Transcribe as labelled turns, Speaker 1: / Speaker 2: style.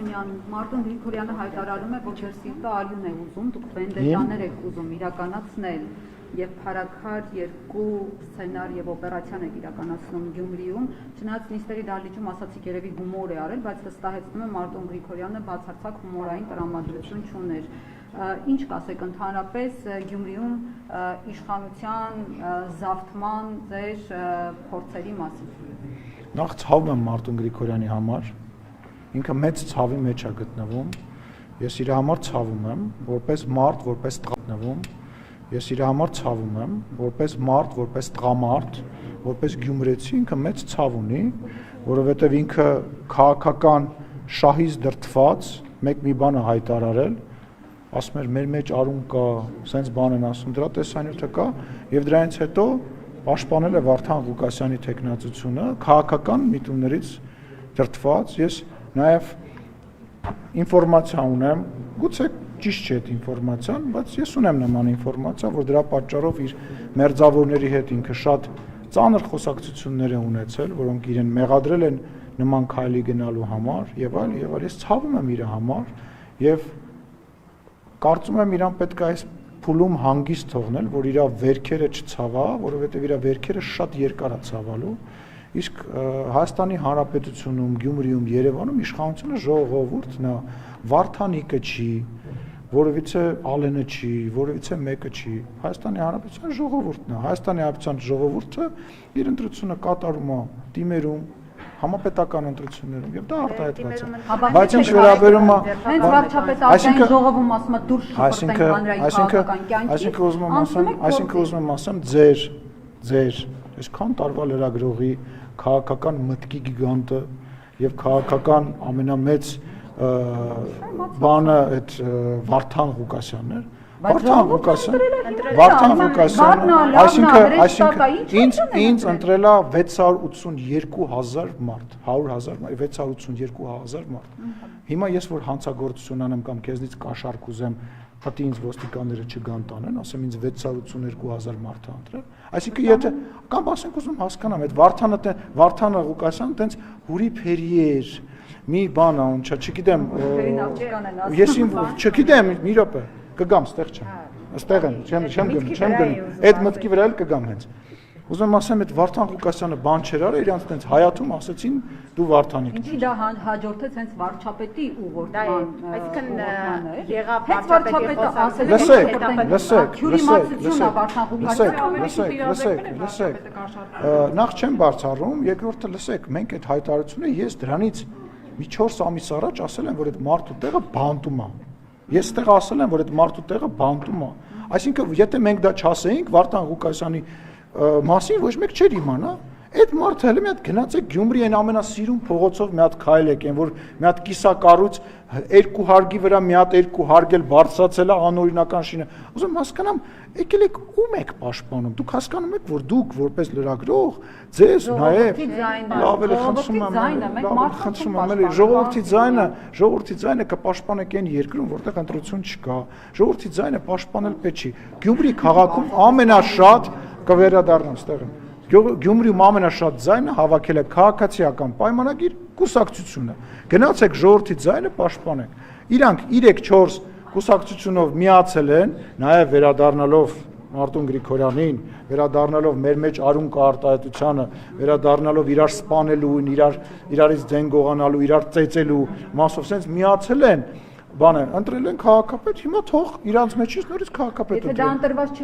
Speaker 1: Սիմոնյան, Մարտուն Գրիգորյանը հայտարարում է, որ ձեր սիրտը արյուն է ուզում, դուք վենդետաներ եք ուզում իրականացնել եւ փառաքար երկու սցենար եւ օպերացիան եք իրականացնում Գյումրիում, չնայած նիստերի դահլիճում ասացիք երևի հումոր է արել, բայց վստահեցնում եմ Մարտուն Գրիգորյանը բացարձակ հումորային տրամադրություն չուներ։ Ինչ կասեք ընդհանրապես Գյումրիում իշխանության զավթման ձեր փորձերի մասին։
Speaker 2: Նախ ցավում եմ Մարտուն Գրիգորյանի համար, ինքը մեծ ցավի մեջ է գտնվում, ես իր համար ցավում եմ, որպես մարդ, որպես տղամարդ, ես իր համար ցավում եմ, որպես մարդ, որպես տղամարդ, որպես գյումրեցի, ինքը մեծ ցավ ունի, որովհետև ինքը քաղաքական շահից դրդված մեկ մի բան է հայտարարել, ասում էր մեր մեջ արուն կա, սենց բան են ասում, դրա տեսանյութը կա, եւ դրանից հետո պաշտպանել է Վարդան Ղուկասյանի թեկնածությունը, քաղաքական միտումներից դրդված, ես նաեւ ինֆորմացիա ունեմ, գուցե ճիշտ չէ այդ ինֆորմացիան, բայց ես ունեմ նման ինֆորմացիա, որ դրա պատճառով իր մերձավորների հետ ինքը շատ ծանր խոսակցություններ է ունեցել, որոնք իրեն մեղադրել են նման քայլի գնալու համար եւ այլ, ես ցավում եմ իր համար եւ կարծում եմ իրան պետք է այս փուլում հանգիստ թողնել, որ իր վերքերը չցավա, որովհետեւ իր վերքերը շատ երկար է ցավալու, իսկ Հայաստանի Հանրապետությունում, Գյումրիում, Երևանում իշխանությունը ժողովուրդն է, Վարդանիկը չի, որովիցե Ալենը չի, որովիցե մեկը չի, Հայաստանի Հանրապետության ժողովուրդն է, Հայաստանի Հանրապետության ժողովուրդը իր ընտրությունը կատարում է դիմերում, համապետական ընտրություններում եւ դա արտահայտված է, բայց ինչ վերաբերում է
Speaker 1: հենց վարչապետարային ժողովում ասում է դուրս շփոթենք հանրային քաղաքական կյանքից,
Speaker 2: այսինքն ուզում եմ ասեմ ձեր այսքան տարվա լրագրողի քաղաքական մտքի գիգանտը եւ քաղաքական ամենամեծ բանը այդ Վարդան Ղուկասյանն էր, Վարդան Ղուկասյանը, այսինքն ինձ ընտրել է 682,000 մարդ, 100,000, 682,000 մարդ։ Հիմա ես որ հանցագործություն անեմ կամ քեզնից կաշառք ուզեմ, պատի ինձ ոստիկանները չգան տանեն, ասեմ ինձ 682,000 մարդ է ընտրել։ Այսինքն եթե կամ ասենք ուզում հասկանամ, այդ Վարդանը Ղուկասյանը տենց հուրի փերի էր, մի բան ա, ունչա, չգիտեմ, ես չգիտեմ, մի րոպե կգամ, ստեղ չեմ, ստեղ եմ, չեմ գնում, այդ մտքի վրա էլ կգամ հենց, ուզում եմ ասեմ, այդ Վարդան Ղուկասյանը բան չեր արել, իրանց տենց հայաթում ասեցին դու Վարդանիկ ես։
Speaker 1: Ինչի դա հաջորդեց հենց վարչապետի ուղղորդման,
Speaker 3: այսինքն եղավ վարչապետի
Speaker 2: լսեք, նախ չեմ բարձրանում, երկրորդը լսեք, մենք այդ հայտարարությունը ես դրանից մի 4 ամիս առաջ ասել եմ, որ այդ մարդու տեղը բանտում է։ Ես ստեղ ասել եմ, որ այդ մարդու տեղը բանտում է։ Այսինքն, եթե մենք դա չասեինք Վարդան Ղուկասյանի մասին, ոչ մեկ չէր իմանա։ Այդ մարդը հենց մի հատ գնաց է Գյումրի այն ամենասիրուն փողոցով մի հատ քայլեք, այն որ մի հատ կիսակառույց երկու հարգի վրա մի հատ երկու հարգել բարձրացել է անօրինական շինը։ Ուզում հասկանամ, եկել եք ում եք պաշտպանում։ Դուք հասկանում եք, որ դուք որպես լրագրող ձեզ նաև լավ էլ խնդրում եմ, ժողովրդի ձայնը կպաշտպանեք այն երկրում, որտեղ ընտրություն չկա։ Ժողովրդի ձայնը պաշտպանել պետք չի։ Գյումրի քաղաքում ամենաշատ կվերադառնամ ստեղ։ Գյումրիում ամենաշատ ձայնը հավաքել է քաղաքացիական պայմանագիր կուսակցությունը։ Գնացեք ժողովրդի ձայնը պաշտպանեք։ Իրանք 3-4 կուսակցությունով միացել են, նաև վերադառնալով Մարտուն Գրիգորյանին, վերադառնալով մեր մեջ արուն կա արտահայտությանը, վերադառնալով իրար սպանելուն, իրարից ձեն գողանալու, իրար ծեծելու մասով սենց միացել են, բանը ընտրել են քաղաքապետ, հիմա թող իրանց մեջից նորից քաղաքապետ
Speaker 1: ընտրեն։ Եթե դա ընտրված չի